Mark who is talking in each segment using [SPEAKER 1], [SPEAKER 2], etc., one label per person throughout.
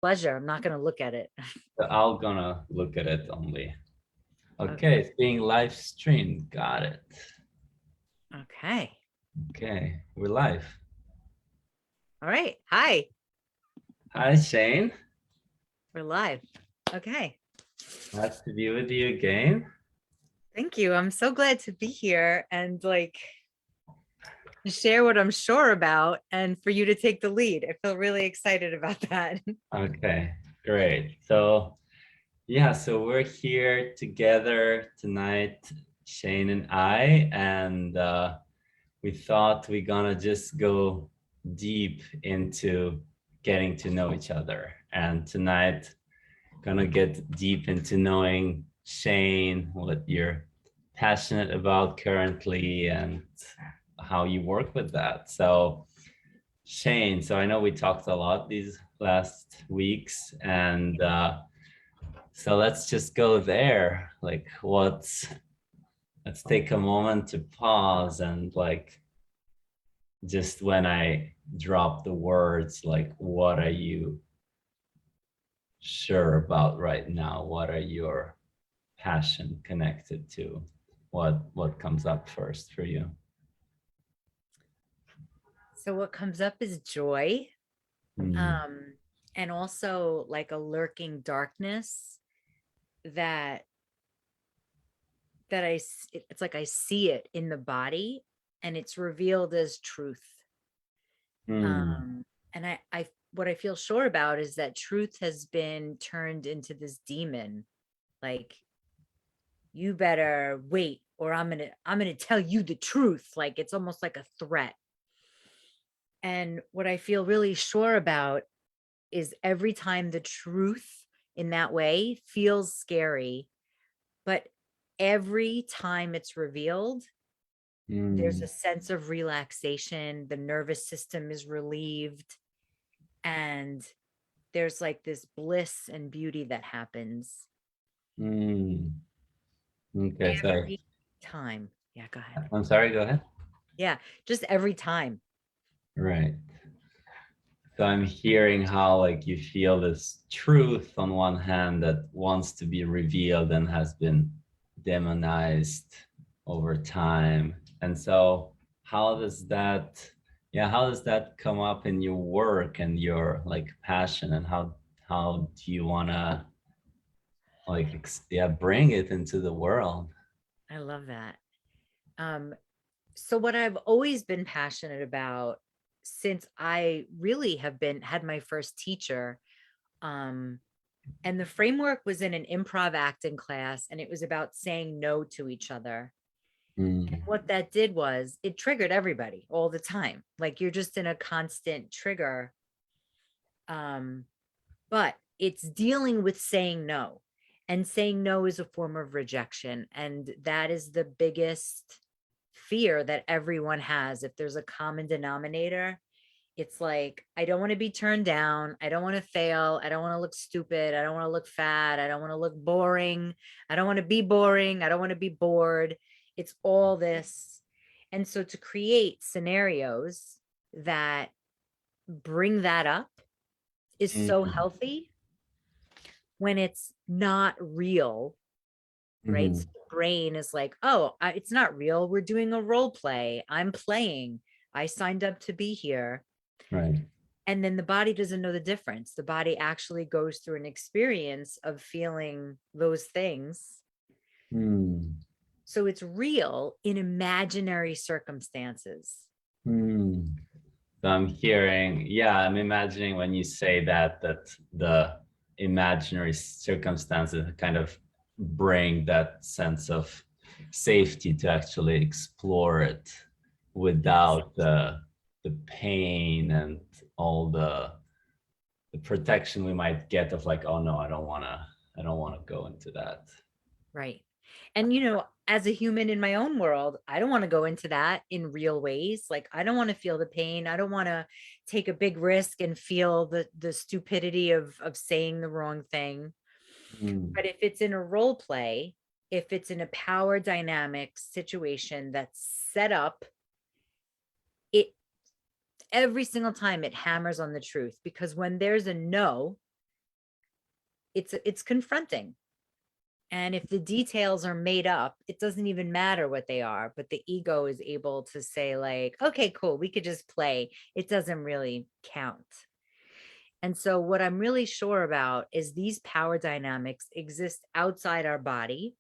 [SPEAKER 1] Pleasure. I'm not going to look at it.
[SPEAKER 2] I'm gonna look at it only. Okay,
[SPEAKER 1] Okay.
[SPEAKER 2] it's being live streamed. Got it.
[SPEAKER 1] Okay.
[SPEAKER 2] Okay, we're live.
[SPEAKER 1] All right. Hi.
[SPEAKER 2] Hi, Shane.
[SPEAKER 1] We're live. Okay.
[SPEAKER 2] Nice to be with you again.
[SPEAKER 1] Thank you. I'm so glad to be here and like share what I'm sure about and for you to take the lead. I feel really excited about that.
[SPEAKER 2] Okay, great. So we're here together tonight, Shane and I, and we thought we're gonna just go deep into getting to know each other. And tonight, gonna get deep into knowing Shane, what you're passionate about currently, and how you work with that. So, Shane, so I know we talked a lot these last weeks, and so let's just go there. Like, let's take a moment to pause and like, just when I drop the words, like, what are you sure about right now? What are your passion connected to? What comes up first for you?
[SPEAKER 1] So what comes up is joy.
[SPEAKER 2] Mm,
[SPEAKER 1] Um and also like a lurking darkness that it's like I see it in the body and it's revealed as truth.
[SPEAKER 2] mm,
[SPEAKER 1] And I what I feel sure about is that truth has been turned into this demon. Like you better wait or I'm gonna tell you the truth. Like it's almost like a threat. And what I feel really sure about is every time the truth in that way feels scary, but every time it's revealed, there's a
[SPEAKER 2] mm,
[SPEAKER 1] sense of relaxation, the nervous system is relieved, and there's like this bliss and beauty that happens
[SPEAKER 2] mm. Okay, so
[SPEAKER 1] every time. Yeah, go ahead.
[SPEAKER 2] I'm sorry, go ahead.
[SPEAKER 1] Yeah, just every time.
[SPEAKER 2] Right. So I'm hearing how like you feel this truth on one hand that wants to be revealed and has been demonized over time. And so how does that, yeah, how does that come up in your work and your like passion, and how do you want to like yeah, bring it into the world?
[SPEAKER 1] I love that. Um, so what I've always been passionate about since I really have been had my first teacher, um, and the framework was in an improv acting class, and it was about saying no to each other. And
[SPEAKER 2] Mm,
[SPEAKER 1] what that did was it triggered everybody all the time. Like you're just in a constant trigger. Um, but it's dealing with saying no. And saying no is a form of rejection. And that is the biggest fear that everyone has. If there's a common denominator, it's like, I don't want to be turned down. I don't want to fail. I don't want to look stupid. I don't want to look fat. I don't want to look boring. I don't want to be boring. I don't want to be bored. It's all this. And so to create scenarios that bring that up is so
[SPEAKER 2] mm,
[SPEAKER 1] healthy when it's not real, right? So
[SPEAKER 2] mm,
[SPEAKER 1] the brain is like, oh, it's not real. We're doing a role play. I'm playing. I signed up to be here.
[SPEAKER 2] right.
[SPEAKER 1] And then the body doesn't know the difference. The body actually goes through an experience of feeling those things.
[SPEAKER 2] Mm,
[SPEAKER 1] So it's real in imaginary circumstances.
[SPEAKER 2] mm. So I'm hearing, yeah, I'm imagining when you say that, that the imaginary circumstances kind of bring that sense of safety to actually explore it
[SPEAKER 1] Yes.
[SPEAKER 2] without the pain and all the protection we might get of like, oh no, I don't wanna go into that.
[SPEAKER 1] Right. And, as a human in my own world, I don't want to go into that in real ways. Like, I don't want to feel the pain. I don't want to take a big risk and feel the stupidity of saying the wrong thing.
[SPEAKER 2] Mm,
[SPEAKER 1] But if it's in a role play, if it's in a power dynamic situation that's set up, it every single time it hammers on the truth because when there's a no, it's confronting. And if the details are made up, it doesn't even matter what they are, but the ego is able to say like, okay, cool, we could just play. It doesn't really count. And so what I'm really sure about is these power dynamics exist outside our body,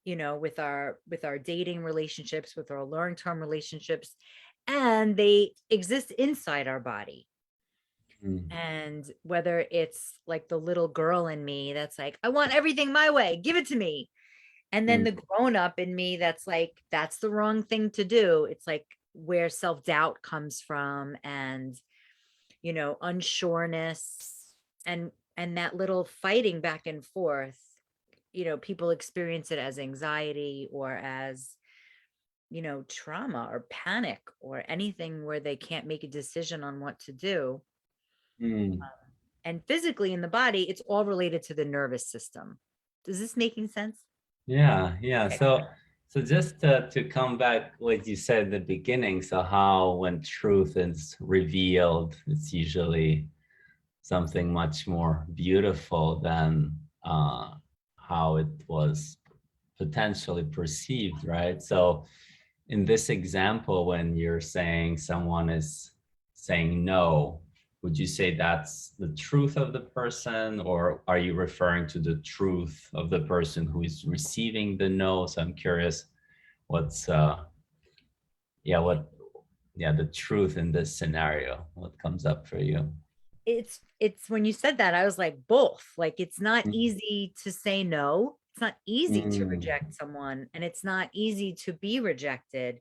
[SPEAKER 1] with our dating relationships, with our long-term relationships, and they exist inside our body.
[SPEAKER 2] Mm,
[SPEAKER 1] And whether it's like the little girl in me that's like, I want everything my way, give it to me. And then
[SPEAKER 2] mm,
[SPEAKER 1] the grown up in me that's like, that's the wrong thing to do. It's like where self-doubt comes from, and unsureness, and that little fighting back and forth. People experience it as anxiety or as trauma or panic or anything where they can't make a decision on what to do.
[SPEAKER 2] mm.
[SPEAKER 1] And physically in the body, it's all related to the nervous system. Does this making sense?
[SPEAKER 2] Yeah, yeah.
[SPEAKER 1] Okay.
[SPEAKER 2] So just to come back what you said at the beginning, so how when truth is revealed, it's usually something much more beautiful than how it was potentially perceived, right? So in this example, when you're saying someone is saying no, would you say that's the truth of the person, or are you referring to the truth of the person who is receiving the no? So I'm curious what's yeah, what yeah, the truth in this scenario, what comes up for you?
[SPEAKER 1] It's when you said that, I was like, both. Like, it's not
[SPEAKER 2] Mm,
[SPEAKER 1] easy to say no. It's not easy to
[SPEAKER 2] mm,
[SPEAKER 1] reject someone, and it's not easy to be rejected,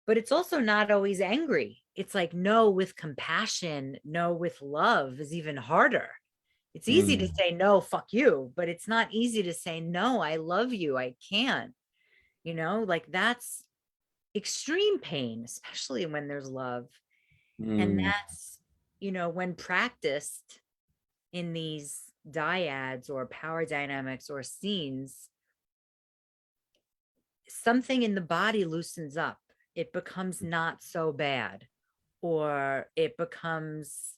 [SPEAKER 1] but it's also not always angry. It's like no with compassion, no with love is even harder. It's easy to
[SPEAKER 2] mm,
[SPEAKER 1] say no, fuck you, but it's not easy to say no, I love you, I can't. Like that's extreme pain, especially when there's love. And
[SPEAKER 2] mm,
[SPEAKER 1] that's, when practiced in these dyads or power dynamics or scenes, something in the body loosens up. It becomes not so bad, or it becomes,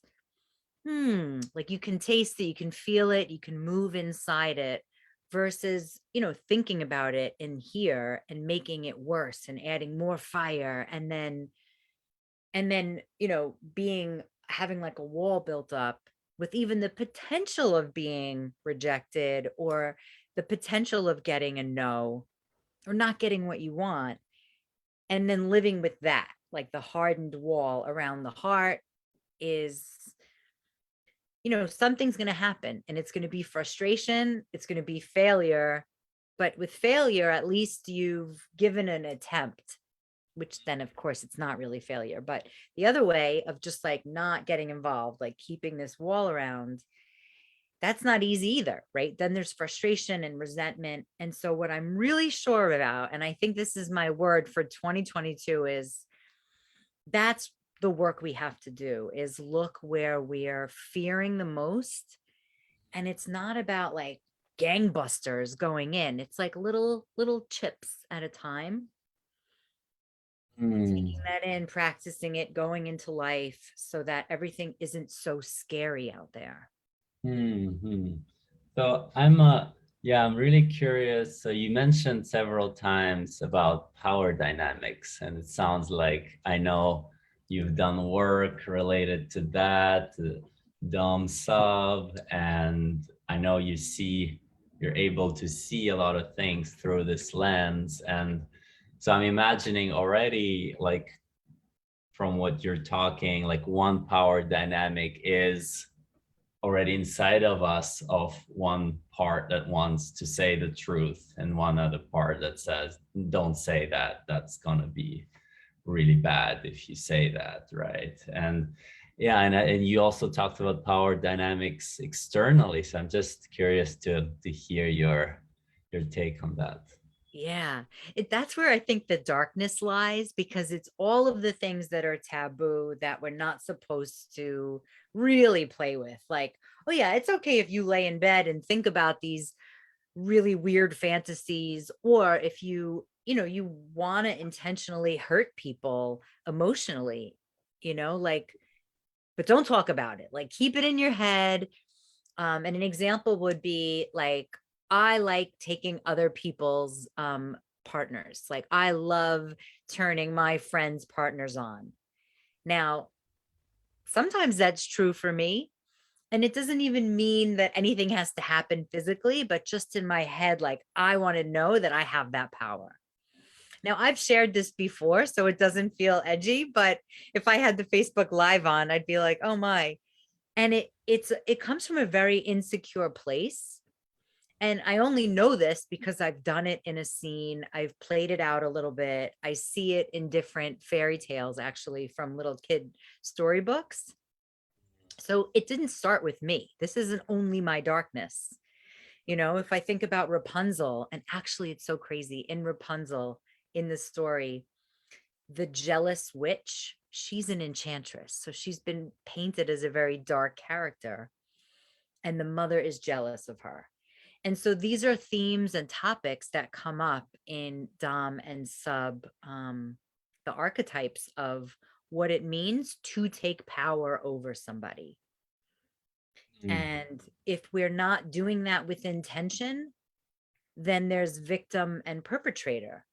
[SPEAKER 1] like you can taste it, you can feel it, you can move inside it, versus, thinking about it in here and making it worse and adding more fire. And then, being, having like a wall built up with even the potential of being rejected, or the potential of getting a no, or not getting what you want, and then living with that, like the hardened wall around the heart is, something's going to happen, and it's going to be frustration, it's going to be failure. But with failure, at least you've given an attempt, which then of course it's not really failure. But the other way of just like not getting involved, like keeping this wall around, that's not easy either, right? Then there's frustration and resentment. And so what I'm really sure about, and I think this is my word for 2022, is that's the work we have to do, is look where we're fearing the most. And it's not about like gangbusters going in. It's like little chips at a time,
[SPEAKER 2] mm.
[SPEAKER 1] taking that in, practicing it, going into life so that everything isn't so scary out there.
[SPEAKER 2] Hmm. So yeah, I'm really curious. So you mentioned several times about power dynamics, and it sounds like I know you've done work related to that, to Dom Sub, and I know you're able to see a lot of things through this lens. And so I'm imagining already, like from what you're talking, like one power dynamic is already inside of us, of one part that wants to say the truth and one other part that says don't say that, that's gonna be really bad if you say that, right? And yeah, and you also talked about power dynamics externally, so I'm just curious to hear your take on that.
[SPEAKER 1] Yeah, that's where I think the darkness lies, because it's all of the things that are taboo that we're not supposed to really play with. Like, oh yeah, it's okay if you lay in bed and think about these really weird fantasies, or if you want to intentionally hurt people emotionally, like, but don't talk about it. Like, keep it in your head. And an example would be like, I like taking other people's partners. Like I love turning my friends' partners on. Now, sometimes that's true for me. And it doesn't even mean that anything has to happen physically, but just in my head, like I want to know that I have that power. Now, I've shared this before, so it doesn't feel edgy, but if I had the Facebook Live on, I'd be like, oh my. And it comes from a very insecure place. And I only know this because I've done it in a scene. I've played it out a little bit. I see it in different fairy tales, actually, from little kid storybooks. So it didn't start with me. This isn't only my darkness. You know, if I think about Rapunzel, and actually it's so crazy in Rapunzel in the story, the jealous witch, she's an enchantress. So she's been painted as a very dark character, and the mother is jealous of her. And so these are themes and topics that come up in Dom and Sub, the archetypes of what it means to take power over somebody.
[SPEAKER 2] Mm,
[SPEAKER 1] And if we're not doing that with intention, then there's victim and perpetrator.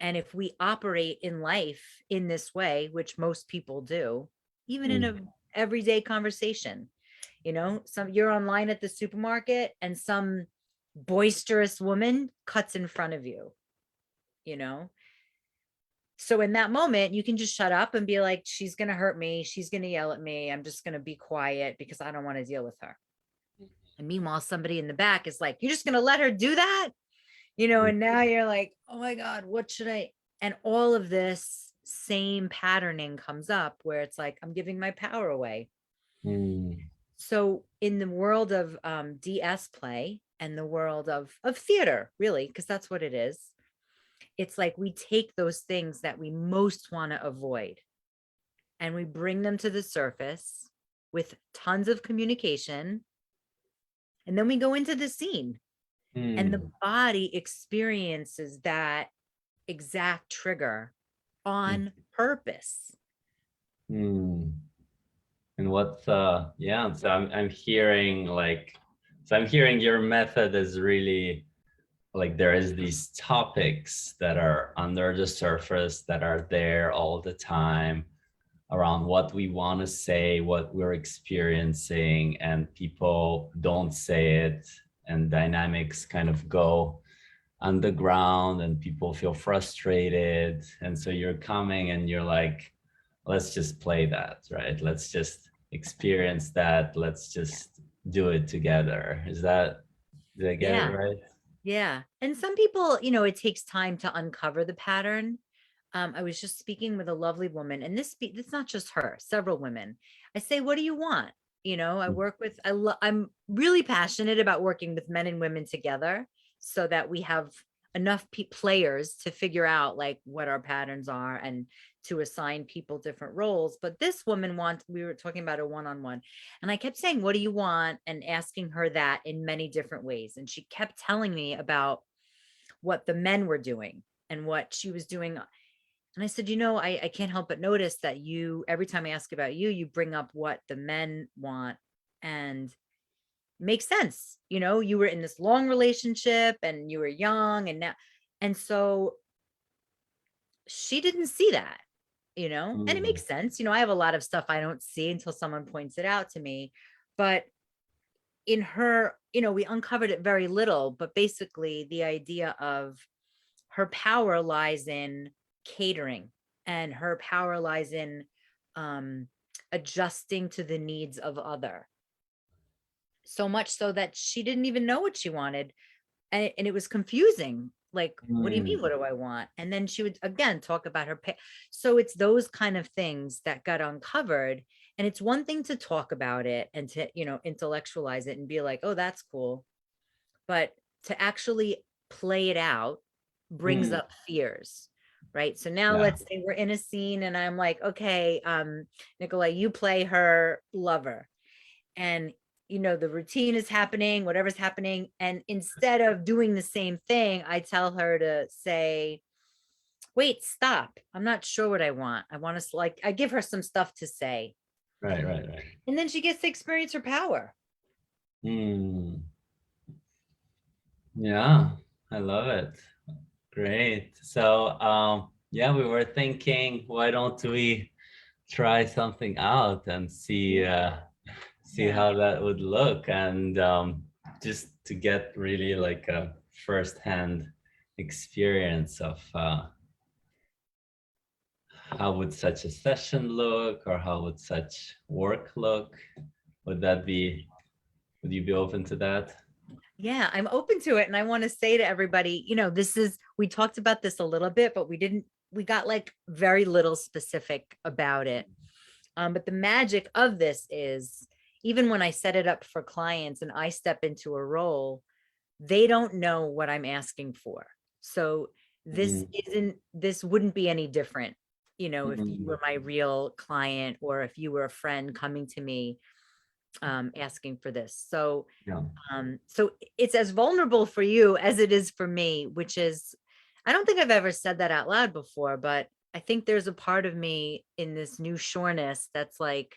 [SPEAKER 1] And if we operate in life in this way, which most people do, even in a
[SPEAKER 2] mm,
[SPEAKER 1] everyday conversation, you know, you're online at the supermarket and some boisterous woman cuts in front of you, you know. So in that moment, you can just shut up and be like, she's going to hurt me. She's going to yell at me. I'm just going to be quiet because I don't want to deal with her. And meanwhile, somebody in the back is like, you're just going to let her do that? You know,
[SPEAKER 2] mm,
[SPEAKER 1] and now you're like, oh my God, what should I? And all of this same patterning comes up where it's like, I'm giving my power away.
[SPEAKER 2] mm,
[SPEAKER 1] So in the world of DS play and the world of theater, really, because that's what it is, it's like we take those things that we most want to avoid and we bring them to the surface with tons of communication. And then we go into the scene and the
[SPEAKER 2] mm,
[SPEAKER 1] body experiences that exact trigger
[SPEAKER 2] mm,
[SPEAKER 1] on purpose.
[SPEAKER 2] mm. And what's yeah, so I'm hearing like, so I'm hearing your method is really like there is these topics that are under the surface that are there all the time around what we want to say, what we're experiencing, and people don't say it, and dynamics kind of go underground and people feel frustrated. And so you're coming and you're like, let's just play that, right? Let's just experience that. Let's just do it together. Did I get it
[SPEAKER 1] Yeah.
[SPEAKER 2] right?
[SPEAKER 1] Yeah. And some people, you know, it takes time to uncover the pattern. I was just speaking with a lovely woman, and it's not just her, several women. I say, what do you want? You know, I work with, I'm really passionate about working with men and women together so that we have enough players to figure out like what our patterns are and to assign people different roles. But this woman we were talking about a one-on-one, and I kept saying, what do you want? And asking her that in many different ways. And she kept telling me about what the men were doing and what she was doing. And I said, you know, I can't help but notice that every time I ask about you, you bring up what the men want, and makes sense. You know, you were in this long relationship and you were young and now, and so she didn't see that, you know, and it
[SPEAKER 2] Mm,
[SPEAKER 1] makes sense. You know, I have a lot of stuff I don't see until someone points it out to me. But in her, you know, we uncovered it very little, but basically the idea of her power lies in catering, and her power lies in um, adjusting to the needs of other. So much so that she didn't even know what she wanted. And it was confusing. Like, what do you mean?
[SPEAKER 2] mm,
[SPEAKER 1] What do I want? And then she would again talk about her pay. So it's those kind of things that got uncovered. And it's one thing to talk about it and to, you know, intellectualize it and be like, oh, that's cool. But to actually play it out brings
[SPEAKER 2] mm.
[SPEAKER 1] up fears. Right. So now
[SPEAKER 2] Yeah.
[SPEAKER 1] let's say we're in a scene and I'm like, okay, Nikolai, you play her lover. And you know the routine is happening, whatever's happening, and instead of doing the same thing, I tell her to say, wait, stop, I'm not sure what I want. I want to, like, I give her some stuff to say,
[SPEAKER 2] Right, right, right.
[SPEAKER 1] and then she gets to experience her power.
[SPEAKER 2] Hmm. Yeah, I love it. Great. So, yeah, we were thinking, why don't we try something out and see
[SPEAKER 1] Yeah.
[SPEAKER 2] how that would look, and just to get really like a first-hand experience of how would such a session look, or how would such work look? Would that be, would you be open to that?
[SPEAKER 1] Yeah, I'm open to it. And I want to say to everybody, this is, we talked about this a little bit, but we got like very little specific about it. But the magic of this is even when I set it up for clients and I step into a role, they don't know what I'm asking for. So
[SPEAKER 2] Mm,
[SPEAKER 1] this wouldn't be any different, if you
[SPEAKER 2] mm,
[SPEAKER 1] were my real client or if you were a friend coming to me asking for this.
[SPEAKER 2] yeah.
[SPEAKER 1] So it's as vulnerable for you as it is for me, which is, I don't think I've ever said that out loud before, but I think there's a part of me in this new sureness that's like,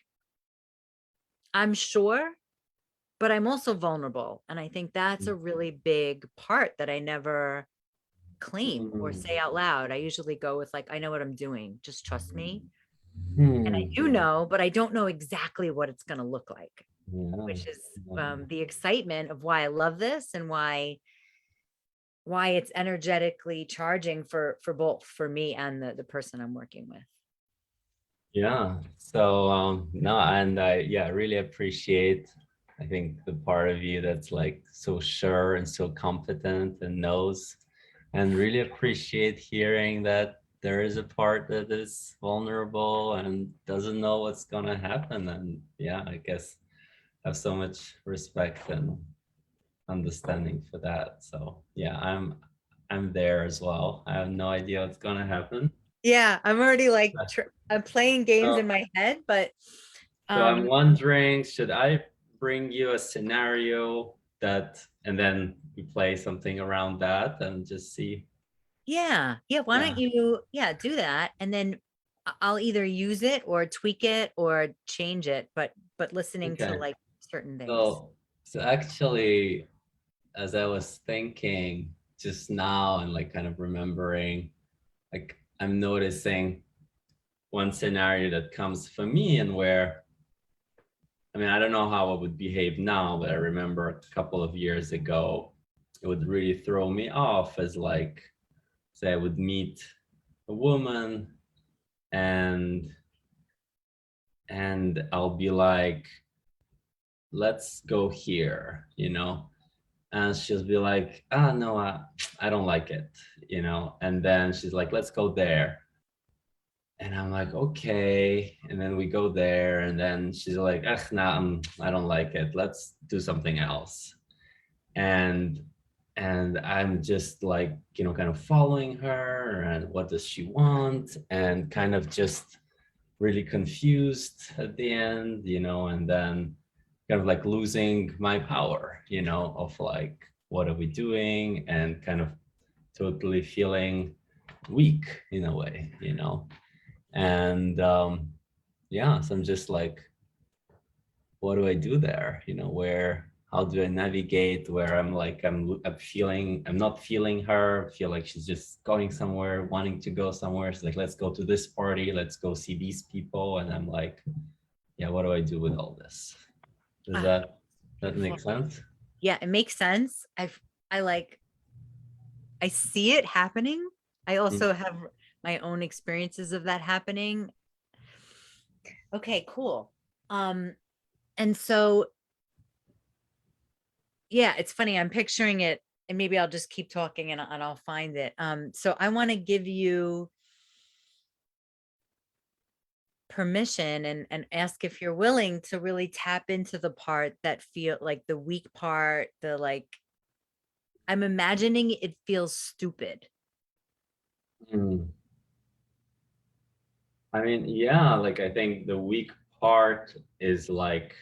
[SPEAKER 1] I'm sure, but I'm also vulnerable. And I think that's a really big part that I never claim or
[SPEAKER 2] Mm,
[SPEAKER 1] say out loud. I usually go with like, I know what I'm doing. Just trust me. And I
[SPEAKER 2] mm,
[SPEAKER 1] do know, but I don't know exactly what it's going to look like,
[SPEAKER 2] yeah.
[SPEAKER 1] which is
[SPEAKER 2] Yeah.
[SPEAKER 1] the excitement of why I love this and why it's energetically charging for both for me and the person I'm working with.
[SPEAKER 2] Yeah. So no, and I, yeah, really appreciate, I think, the part of you that's like so sure and so competent and knows, and really appreciate hearing that there is a part that is vulnerable and doesn't know what's gonna happen. And yeah, I guess have so much respect and understanding for that. So yeah, I'm there as well. I have no idea what's gonna happen.
[SPEAKER 1] Yeah, I'm already like I'm playing games in
[SPEAKER 2] So
[SPEAKER 1] my head, but
[SPEAKER 2] So I'm
[SPEAKER 1] um
[SPEAKER 2] wondering, should I bring you a scenario that, and then we play something around that and just see?
[SPEAKER 1] yeah, why don't
[SPEAKER 2] Yeah.
[SPEAKER 1] you do that and then I'll either use it or tweak it or change it, but listening to
[SPEAKER 2] Okay.
[SPEAKER 1] like certain things.
[SPEAKER 2] So actually, as I was thinking just now and like kind of remembering, like I'm noticing one scenario that comes for me, and where, I mean, I don't know how I would behave now, but I remember a couple of years ago, it would really throw me off as like, say I would meet a woman, and I'll be like, let's go here, and she'll be like, ah, no, I don't like it, and then she's like, let's go there, and I'm like, okay, and then we go there, and then she's like, ah, nah, I don't like it, let's do something else, and I'm just like, kind of following her, and what does she want, and kind of just really confused at the end, and then kind of like losing my power, of like, what are we doing? And kind of totally feeling weak in a way, And yeah, so I'm just like, what do I do there? Where, how do I navigate where I'm like, I'm not feeling her, feel like she's just going somewhere, wanting to go somewhere. She's like, let's go to this party, let's go see these people. And I'm like, yeah, what do I do with all this? Does
[SPEAKER 1] Ah,
[SPEAKER 2] that make
[SPEAKER 1] beautiful.
[SPEAKER 2] sense?
[SPEAKER 1] Yeah, it makes sense. I like I see it happening. I
[SPEAKER 2] Mm,
[SPEAKER 1] also have my own experiences of that happening. Okay, cool. Um, and so yeah, it's funny. I'm picturing it, and maybe I'll just keep talking and I'll find it. So I want to give you permission and ask if you're willing to really tap into the part that feel like the weak part, the like I'm imagining it feels stupid.
[SPEAKER 2] mm. I mean, yeah, like I think the weak part is like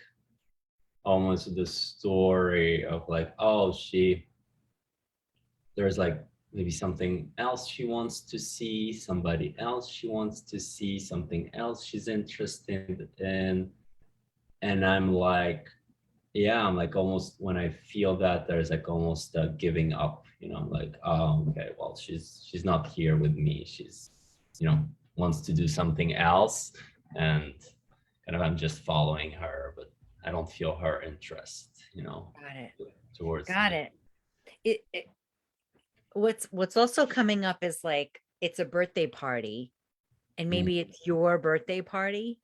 [SPEAKER 2] almost the story of like, oh, there's like maybe something else she wants to see, somebody else she wants to see, something else she's interested in. And I'm like, yeah, I'm like almost when I feel that there's like almost giving up, I'm like, oh, okay, well, she's not here with me. She's, wants to do something else, and kind of I'm just following her, but I don't feel her interest,
[SPEAKER 1] Got it.
[SPEAKER 2] towards
[SPEAKER 1] Got
[SPEAKER 2] me.
[SPEAKER 1] it. It what's also coming up is like it's a birthday party and
[SPEAKER 2] Mm,
[SPEAKER 1] maybe it's your birthday party.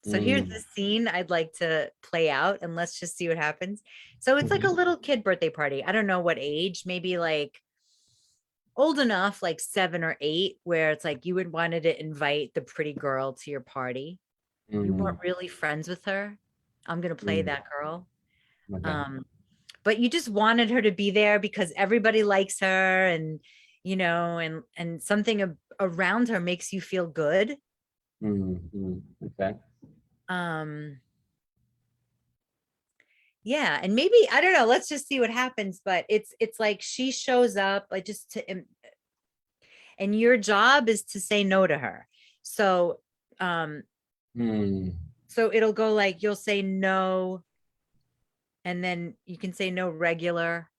[SPEAKER 1] So here's
[SPEAKER 2] mm,
[SPEAKER 1] the scene I'd like to play out and let's just see what happens. So it's like a
[SPEAKER 2] mhm,
[SPEAKER 1] little kid birthday party. I don't know what age, maybe like old enough, like 7 or 8, where it's like you would wanted to invite the pretty girl to your party. You weren't
[SPEAKER 2] mm,
[SPEAKER 1] really friends with her. I'm gonna play
[SPEAKER 2] mm,
[SPEAKER 1] that girl.
[SPEAKER 2] okay.
[SPEAKER 1] Um, but you just wanted her to be there because everybody likes her and and something around her makes you feel good.
[SPEAKER 2] Okay.
[SPEAKER 1] Um, yeah, and maybe I don't know, let's just see what happens, but it's like she shows up like just to and your job is to say no to her. So um
[SPEAKER 2] Mm,
[SPEAKER 1] so it'll go like you'll say no and then you can say no regular.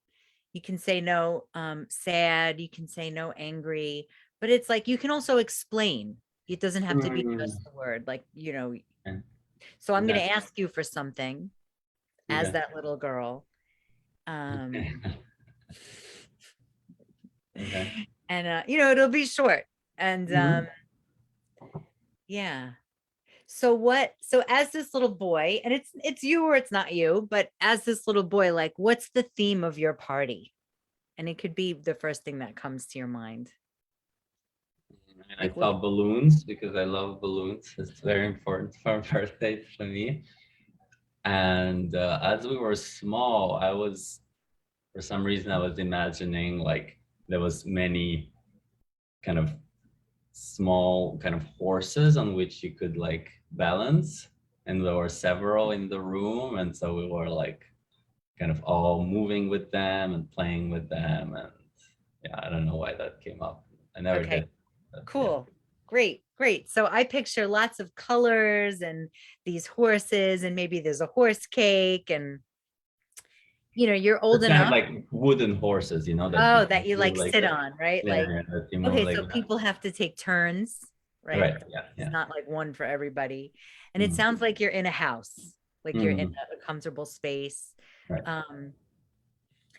[SPEAKER 1] You can say no sad, you can say no angry, but it's like you can also explain. It doesn't have to be
[SPEAKER 2] mm,
[SPEAKER 1] just the word like.
[SPEAKER 2] okay.
[SPEAKER 1] So I'm going
[SPEAKER 2] Okay.
[SPEAKER 1] to ask you for something as
[SPEAKER 2] Okay.
[SPEAKER 1] that little girl.
[SPEAKER 2] Okay.
[SPEAKER 1] Um
[SPEAKER 2] Okay.
[SPEAKER 1] and it'll be short. And
[SPEAKER 2] Mhm.
[SPEAKER 1] yeah. So as this little boy, and it's you or it's not you, but as this little boy, like what's the theme of your party? And it could be the first thing that comes to your mind.
[SPEAKER 2] I
[SPEAKER 1] Like what?
[SPEAKER 2] thought balloons because I love balloons. It's very important for a birthday for me. And as we were small, for some reason, I was imagining like there was many kind of small kind of horses on which you could like balance. And there were several in the room. And so we were like kind of all moving with them and playing with them. And yeah, I don't know why that came up. I never
[SPEAKER 1] Okay,
[SPEAKER 2] did. But yeah.
[SPEAKER 1] cool. Great, great. So I picture lots of colors and these horses, and maybe there's a horse cake, and you're old
[SPEAKER 2] It's kind of
[SPEAKER 1] enough.
[SPEAKER 2] like wooden horses, that you
[SPEAKER 1] Oh,
[SPEAKER 2] can
[SPEAKER 1] that you
[SPEAKER 2] move
[SPEAKER 1] like
[SPEAKER 2] like
[SPEAKER 1] sit
[SPEAKER 2] that.
[SPEAKER 1] on, right?
[SPEAKER 2] Yeah,
[SPEAKER 1] Like,
[SPEAKER 2] yeah, that you move
[SPEAKER 1] okay,
[SPEAKER 2] like
[SPEAKER 1] so
[SPEAKER 2] that.
[SPEAKER 1] people have to take turns, right?
[SPEAKER 2] Right. Yeah.
[SPEAKER 1] It's
[SPEAKER 2] Yeah.
[SPEAKER 1] not like one for everybody. And it
[SPEAKER 2] Mm,
[SPEAKER 1] sounds like you're in a house, like you're in
[SPEAKER 2] mm,
[SPEAKER 1] a comfortable space.
[SPEAKER 2] right.
[SPEAKER 1] Um,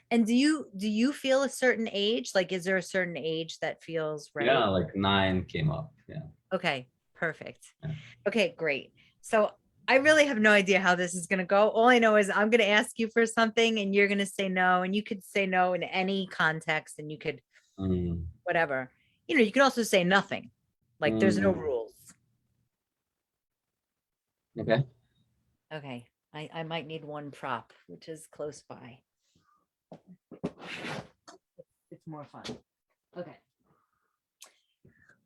[SPEAKER 1] and do you feel a certain age? Like, is there a certain age that feels
[SPEAKER 2] Yeah,
[SPEAKER 1] right?
[SPEAKER 2] like 9 came up. Yeah.
[SPEAKER 1] Okay, perfect.
[SPEAKER 2] Yeah.
[SPEAKER 1] Okay, great. So I really have no idea how this is going to go. All I know is I'm going to ask you for something and you're going to say no, and you could say no in any context and you could
[SPEAKER 2] Mm,
[SPEAKER 1] whatever. You could also say nothing. Like there's no
[SPEAKER 2] mm,
[SPEAKER 1] rules.
[SPEAKER 2] okay.
[SPEAKER 1] Okay. I might need one prop, which is close by. It's more fun. Okay.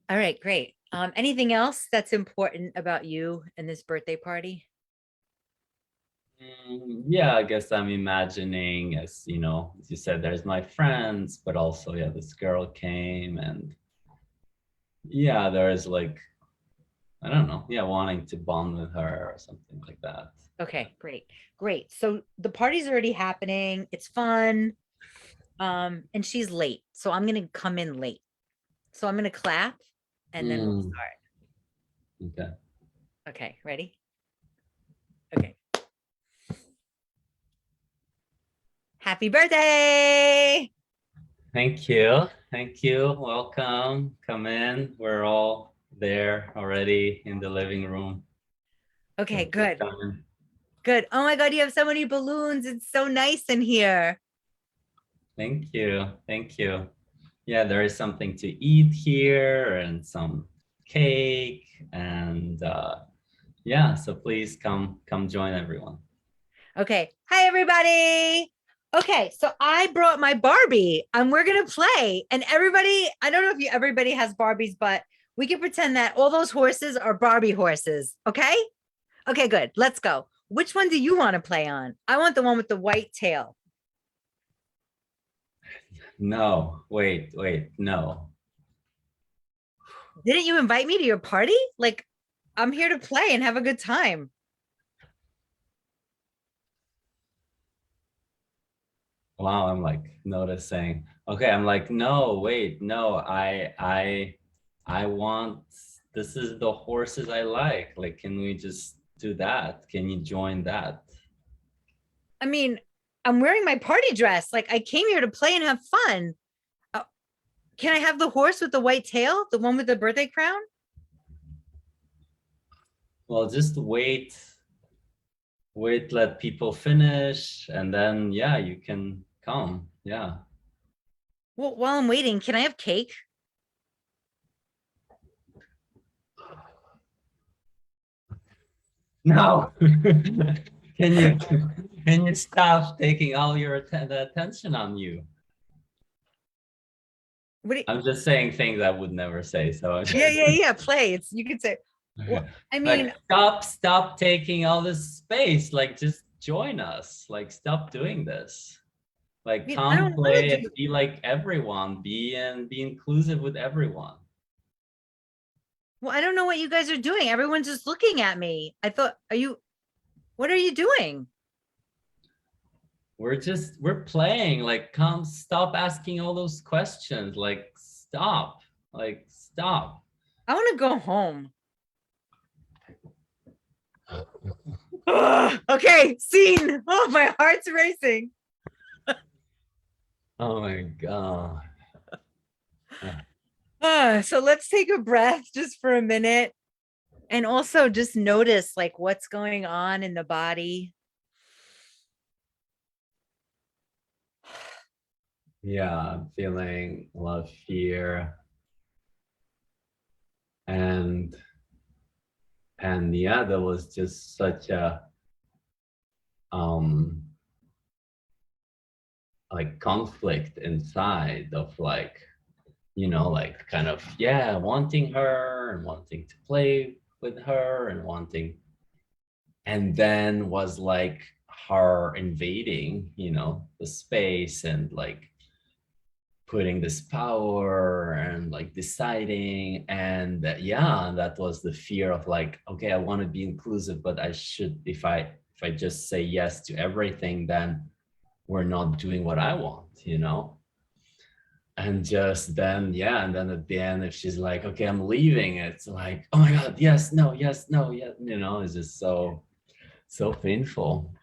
[SPEAKER 1] All right, great. Anything else that's important about you and this birthday party?
[SPEAKER 2] Yeah, I guess I'm imagining as you said, there's my friends, but also, yeah, this girl came and yeah, there's like, I don't know, yeah, wanting to bond with her or something like that.
[SPEAKER 1] Okay, great. Great. So the party's already happening. It's fun. And she's late. So I'm gonna come in late. So I'm gonna clap and then we'll
[SPEAKER 2] Mm,
[SPEAKER 1] start.
[SPEAKER 2] okay.
[SPEAKER 1] Okay, ready? Okay. Happy birthday.
[SPEAKER 2] Thank you. Thank you. Welcome. Come in. We're all there already in the living room.
[SPEAKER 1] Okay,
[SPEAKER 2] Thank you for
[SPEAKER 1] good.
[SPEAKER 2] coming.
[SPEAKER 1] Good. Oh my God, you have so many balloons. It's so nice in here.
[SPEAKER 2] Thank you. Thank you. Yeah, there is something to eat here and some cake and yeah, so please come join everyone.
[SPEAKER 1] Okay. Hi, everybody. Okay, so I brought my Barbie and we're gonna play. And everybody, I don't know if everybody has Barbies, but we can pretend that all those horses are Barbie horses. Okay. Okay, good. Let's go. Which one do you want to play on? I want the one with the white tail.
[SPEAKER 2] No, wait, no.
[SPEAKER 1] Didn't you invite me to your party? Like, I'm here to play and have a good time.
[SPEAKER 2] wow, I'm like noticing. Okay, I'm like, no, wait, no, I want, this is the horses I like. Like, can we just do that? Can you join that?
[SPEAKER 1] I mean, I'm wearing my party dress. Like I came here to play and have fun. Uh, can I have the horse with the white tail, the one with the birthday crown?
[SPEAKER 2] Well, just wait, let people finish, and then yeah, you can come. Yeah.
[SPEAKER 1] Well, while I'm waiting, can I have cake?
[SPEAKER 2] No. Can you can you stop taking all your the attention on you?
[SPEAKER 1] What?
[SPEAKER 2] I'm just saying things I would never say. So
[SPEAKER 1] Yeah. Play. It's you could say. Well, I mean,
[SPEAKER 2] like stop taking all this space. Like just join us. Like stop doing this.
[SPEAKER 1] I
[SPEAKER 2] Like
[SPEAKER 1] mean, I
[SPEAKER 2] come
[SPEAKER 1] don't want
[SPEAKER 2] play
[SPEAKER 1] to
[SPEAKER 2] and
[SPEAKER 1] do.
[SPEAKER 2] be like everyone. Be inclusive with everyone.
[SPEAKER 1] Well, I don't know what you guys are doing. Everyone's just looking at me. I thought, are you? What are you doing?
[SPEAKER 2] We're playing. Like come stop asking all those questions. Like stop. Like stop.
[SPEAKER 1] I want to go home. Ugh, okay, scene. Oh, my heart's racing.
[SPEAKER 2] Oh my God.
[SPEAKER 1] So let's take a breath just for a minute and also just notice like what's going on in the body.
[SPEAKER 2] Yeah, I'm feeling a lot of fear and yeah, there was just such a um like conflict inside of like, you know, like kind of yeah, wanting her and wanting to play with her and wanting, and then was like her invading, you know, the space and like putting this power and like deciding, and yeah, that was the fear of like, okay, I want to be inclusive, but I should, if I just say yes to everything, then we're not doing what I want, you know. And just then yeah, and then at the end if she's like, okay, I'm leaving, it's like, oh my God, yes, no, yes, no, yeah, you know, it's just so painful.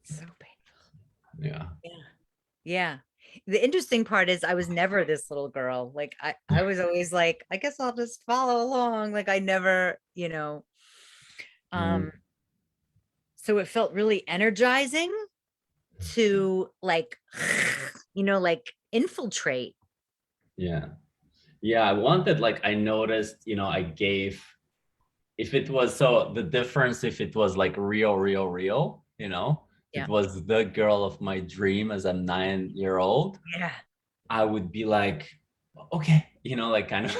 [SPEAKER 1] So painful.
[SPEAKER 2] Yeah.
[SPEAKER 1] Yeah. Yeah. The interesting part is I was never this little girl. Like I was always like, I guess I'll just follow along. Like I never,
[SPEAKER 2] Mm,
[SPEAKER 1] um, so it felt really energizing to like, like infiltrate.
[SPEAKER 2] yeah. Yeah, I wanted, like, I noticed, you know, I gave, if it was, so the difference, if it was like real, you know, if
[SPEAKER 1] Yeah.
[SPEAKER 2] it was the girl of my dream as a 9-year old,
[SPEAKER 1] Yeah.
[SPEAKER 2] I would be like, okay, you know, like kind of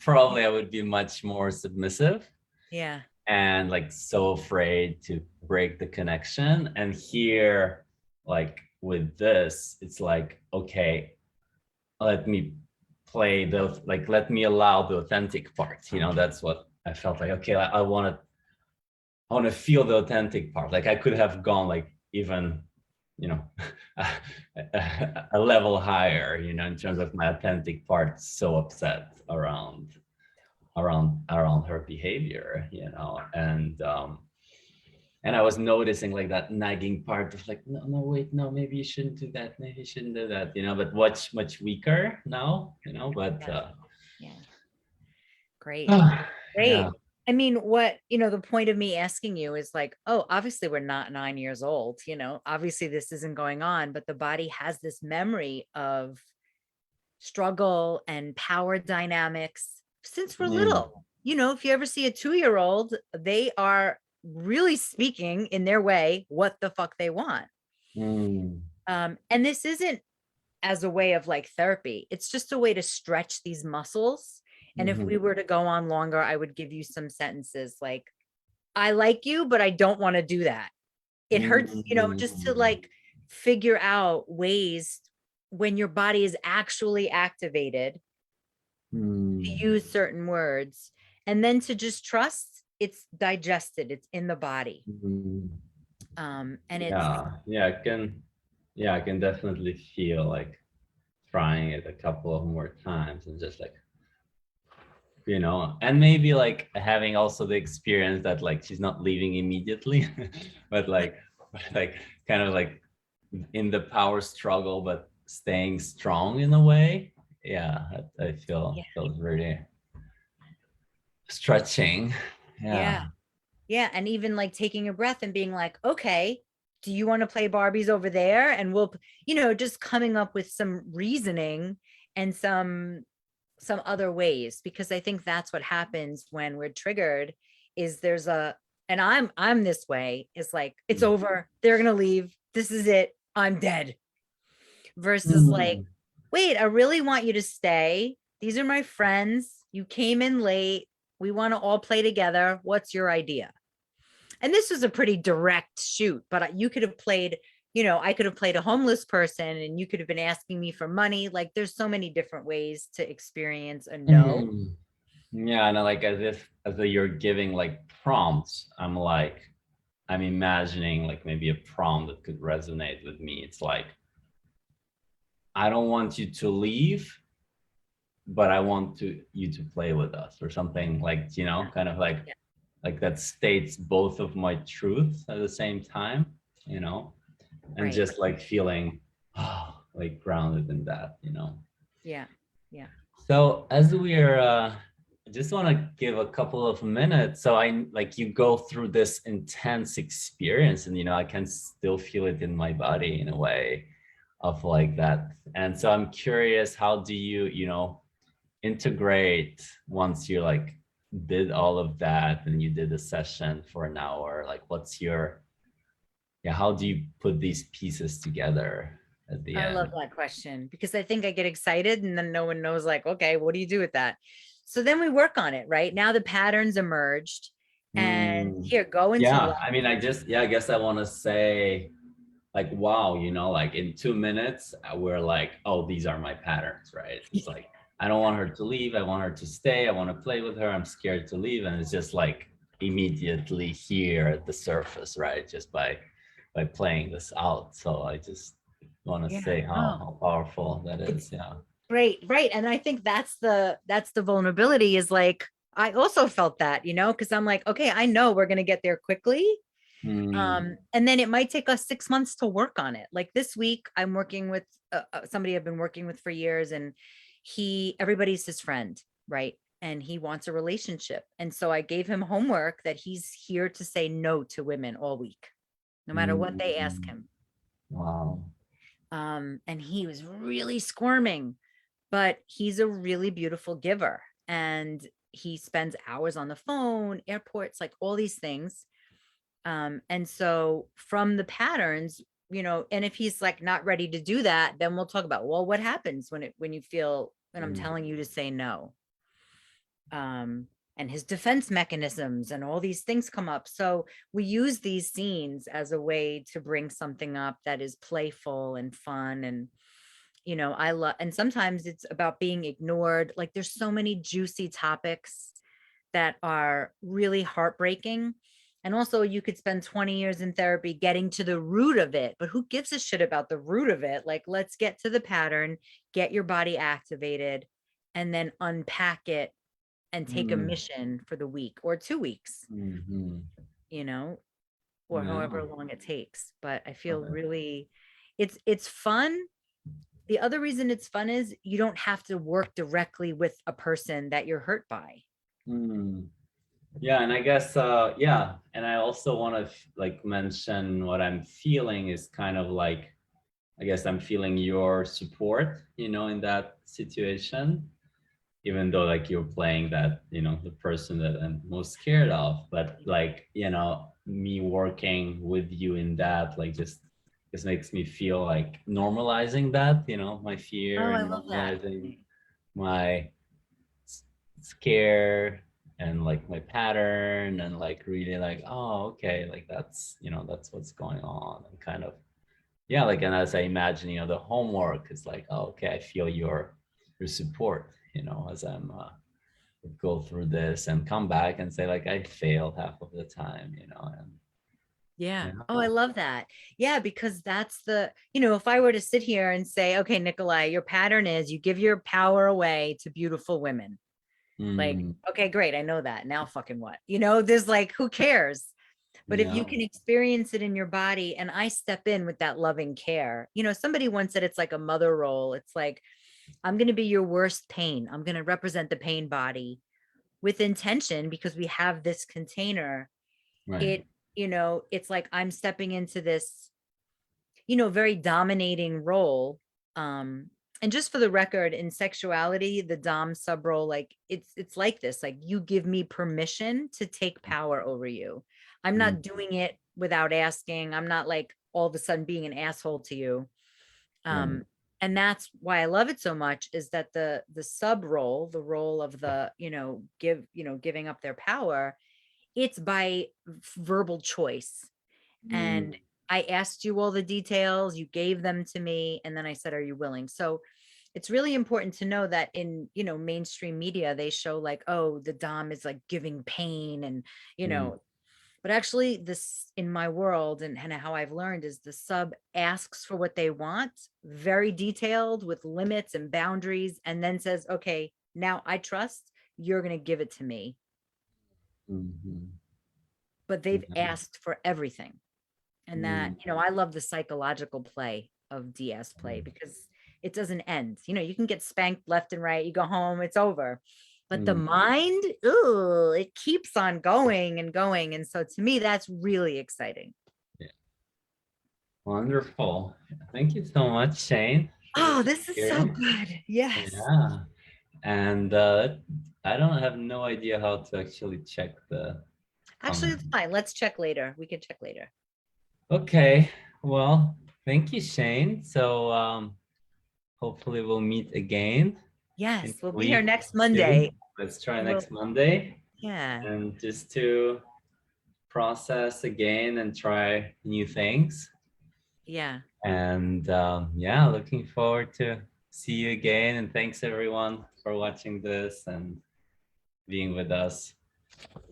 [SPEAKER 2] probably I would be much more submissive
[SPEAKER 1] Yeah.
[SPEAKER 2] and like so afraid to break the connection. And here, like with this, it's like, okay, let me play the, like, let me allow the authentic part, you know. That's what I felt like. Okay, I want to feel the authentic part. Like I could have gone like even, you know, a level higher, you know, in terms of my authentic part. So upset around her behavior, you know. And I was noticing like that nagging part of like, no, wait, no, maybe you shouldn't do that, maybe you shouldn't do that, you know, but much weaker now, you know. But
[SPEAKER 1] Yeah. Yeah. Great.
[SPEAKER 2] yeah.
[SPEAKER 1] Great. I mean, the point of me asking you is like, oh, obviously we're not 9 years old, obviously this isn't going on, but the body has this memory of struggle and power dynamics since we're
[SPEAKER 2] Mm,
[SPEAKER 1] little. If you ever see a 2-year-old, they are really speaking in their way what the fuck they want.
[SPEAKER 2] mm,
[SPEAKER 1] And this isn't as a way of like therapy. It's just a way to stretch these muscles. And if we
[SPEAKER 2] mhm,
[SPEAKER 1] were to go on longer, I would give you some sentences like, I like you, but I don't want to do that. It hurts, just to
[SPEAKER 2] mm,
[SPEAKER 1] like figure out ways when your body is actually activated to
[SPEAKER 2] mm,
[SPEAKER 1] use certain words and then to just trust it's digested, it's in the body.
[SPEAKER 2] mm.
[SPEAKER 1] And it's
[SPEAKER 2] Yeah, yeah, I can, yeah, I can definitely feel like trying it a couple of more times and just like, and maybe like having also the experience that like she's not leaving immediately, but like kind of like in the power struggle, but staying strong in a way. Yeah, I
[SPEAKER 1] Yeah.
[SPEAKER 2] feel feels really stretching.
[SPEAKER 1] Yeah.
[SPEAKER 2] Yeah.
[SPEAKER 1] Yeah. And even like taking a breath and being like, okay, do you want to play Barbies over there? And we'll, just coming up with some reasoning and some other ways, because I think that's what happens when we're triggered is there's a, and I'm this way, is like, it's over. They're gonna leave. This is it. I'm dead. Versus like,
[SPEAKER 2] Mm.
[SPEAKER 1] wait, I really want you to stay. These are my friends. You came in late. We want to all play together. What's your idea? And this was a pretty direct shoot, but you could have played, I could have played a homeless person and you could have been asking me for money. Like there's so many different ways to experience a no.
[SPEAKER 2] Mm. Yeah, and like as if you're giving like prompts, I'm imagining like maybe a prompt that could resonate with me. It's like, I don't want you to leave, but I want you to play with us, or something like, kind of
[SPEAKER 1] Yeah.
[SPEAKER 2] like that states both of my truths at the same time, you know, and
[SPEAKER 1] Right.
[SPEAKER 2] just like feeling like grounded in that.
[SPEAKER 1] Yeah. Yeah.
[SPEAKER 2] So as we're I just want to give a couple of minutes. So I like you go through this intense experience, and I can still feel it in my body in a way of like that. And so I'm curious, how do you integrate once you like did all of that and you did a session for an hour? Like what's your, yeah, how do you put these pieces together at the
[SPEAKER 1] I love
[SPEAKER 2] end?
[SPEAKER 1] that question because I think I get excited and then no one knows, like, okay, what do you do with that? So then we work on it, right? Now the patterns emerged and
[SPEAKER 2] Mm,
[SPEAKER 1] here, go into
[SPEAKER 2] yeah,
[SPEAKER 1] love.
[SPEAKER 2] I mean, I guess I want to say like, wow, like in 2 minutes, we're like, oh, these are my patterns, right? It's like, I don't want her to leave. I want her to stay. I want to play with her. I'm scared to leave. And it's just like immediately here at the surface, right? Just by playing this out. So I just want to
[SPEAKER 1] Yeah.
[SPEAKER 2] say
[SPEAKER 1] Oh,
[SPEAKER 2] how powerful that is.
[SPEAKER 1] it's
[SPEAKER 2] Yeah.
[SPEAKER 1] great. Right. And I think that's the vulnerability is like, I also felt that, because I'm like, okay, I know we're going to get there quickly.
[SPEAKER 2] Mm,
[SPEAKER 1] And then it might take us 6 months to work on it. Like this week, I'm working with somebody I've been working with for years, and everybody's his friend, right? And he wants a relationship. And so I gave him homework that he's here to say no to women all week, no matter what they ask
[SPEAKER 2] mm,
[SPEAKER 1] him.
[SPEAKER 2] wow.
[SPEAKER 1] And he was really squirming, but he's a really beautiful giver. And he spends hours on the phone, airports, like all these things. And so from the patterns, and if he's like not ready to do that, then we'll talk about, well, what happens when you feel when I'm
[SPEAKER 2] Mm,
[SPEAKER 1] telling you to say no. And his defense mechanisms and all these things come up. So we use these scenes as a way to bring something up that is playful and fun. And I love, and sometimes it's about being ignored. Like there's so many juicy topics that are really heartbreaking. And also, you could spend 20 years in therapy getting to the root of it, but who gives a shit about the root of it? Like, let's get to the pattern, get your body activated, and then unpack it and take a
[SPEAKER 2] mm,
[SPEAKER 1] mission for the week or 2 weeks,
[SPEAKER 2] mhm.
[SPEAKER 1] you know, or
[SPEAKER 2] Yeah.
[SPEAKER 1] however long it takes. But I feel
[SPEAKER 2] Okay.
[SPEAKER 1] really, it's fun. The other reason it's fun is you don't have to work directly with a person that you're hurt by.
[SPEAKER 2] Mm. Yeah, and I guess yeah, and I also want to like mention what I'm feeling is kind of like, I guess I'm feeling your support, in that situation, even though like you're playing that, the person that I'm most scared of, but like, me working with you in that, like just makes me feel like normalizing that, my
[SPEAKER 1] Oh,
[SPEAKER 2] fear,
[SPEAKER 1] I
[SPEAKER 2] and
[SPEAKER 1] love that.
[SPEAKER 2] normalizing my scare and like my pattern, and like really like, oh, okay, like that's what's going on, and kind of, yeah, like, and as I imagine, the homework is like, oh, okay, I feel your support, as I'm go through this and come back and say like I failed half of the time, and
[SPEAKER 1] Yeah.
[SPEAKER 2] Yeah.
[SPEAKER 1] Oh, I love that. Yeah, because that's the, if I were to sit here and say, okay, Nikolai, your pattern is you give your power away to beautiful women. Like,
[SPEAKER 2] Mm,
[SPEAKER 1] okay, great. I know that. Now fucking what? There's like, who cares? But if you
[SPEAKER 2] yeah.
[SPEAKER 1] can experience it in your body and I step in with that loving care, somebody once said it's like a mother role. It's like, I'm going to be your worst pain. I'm going to represent the pain body with intention because we have this container.
[SPEAKER 2] Right.
[SPEAKER 1] It's like I'm stepping into this, very dominating role. And just for the record, in sexuality, the dom sub role, like it's like this, like you give me permission to take power over you. I'm
[SPEAKER 2] Mm,
[SPEAKER 1] not doing it without asking. I'm not like all of a sudden being an asshole to you.
[SPEAKER 2] right.
[SPEAKER 1] um and that's why I love it so much, is that the sub role, the role of the, giving up their power, it's by verbal choice.
[SPEAKER 2] Mm,
[SPEAKER 1] And I asked you all the details, you gave them to me, and then I said, are you willing? So it's really important to know that in, mainstream media, they show like, oh, the dom is like giving pain and, you
[SPEAKER 2] mm,
[SPEAKER 1] know, but actually this in my world, and how I've learned, is the sub asks for what they want, very detailed with limits and boundaries, and then says, okay, now I trust you're going to give it to me.
[SPEAKER 2] mhm.
[SPEAKER 1] But they've
[SPEAKER 2] Yeah.
[SPEAKER 1] asked for everything. And that,
[SPEAKER 2] Mm,
[SPEAKER 1] I love the psychological play of DS play because it doesn't end. You can get spanked left and right, you go home, it's over. But the
[SPEAKER 2] mm.
[SPEAKER 1] mind, ooh, it keeps on going and going. And so to me, that's really exciting.
[SPEAKER 2] Yeah. Wonderful. Thank you so much, Shane, for this
[SPEAKER 1] Oh, this is so
[SPEAKER 2] experience.
[SPEAKER 1] good. Yes.
[SPEAKER 2] Yeah. And I don't have no idea how to actually check the
[SPEAKER 1] Actually,
[SPEAKER 2] comment.
[SPEAKER 1] it's fine. Let's check later. We can check later.
[SPEAKER 2] Okay. Well, thank you, Shane. So hopefully we'll meet again in
[SPEAKER 1] Yes, we'll
[SPEAKER 2] a
[SPEAKER 1] be here
[SPEAKER 2] week
[SPEAKER 1] next
[SPEAKER 2] or two.
[SPEAKER 1] Monday.
[SPEAKER 2] Let's try
[SPEAKER 1] And
[SPEAKER 2] next Monday.
[SPEAKER 1] yeah,
[SPEAKER 2] And just to process again and try new things.
[SPEAKER 1] yeah.
[SPEAKER 2] And yeah, looking forward to see you again. And thanks everyone for watching this and being with us.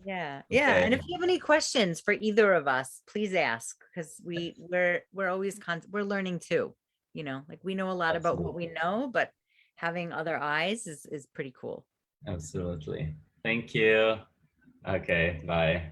[SPEAKER 1] Yeah. Yeah. And if
[SPEAKER 2] Okay,
[SPEAKER 1] you have any questions for either of us, please ask, because we're always we're learning too. Like we know a lot about what we
[SPEAKER 2] absolutely.
[SPEAKER 1] know, but having other eyes is pretty cool.
[SPEAKER 2] Absolutely. Thank you. Okay, bye.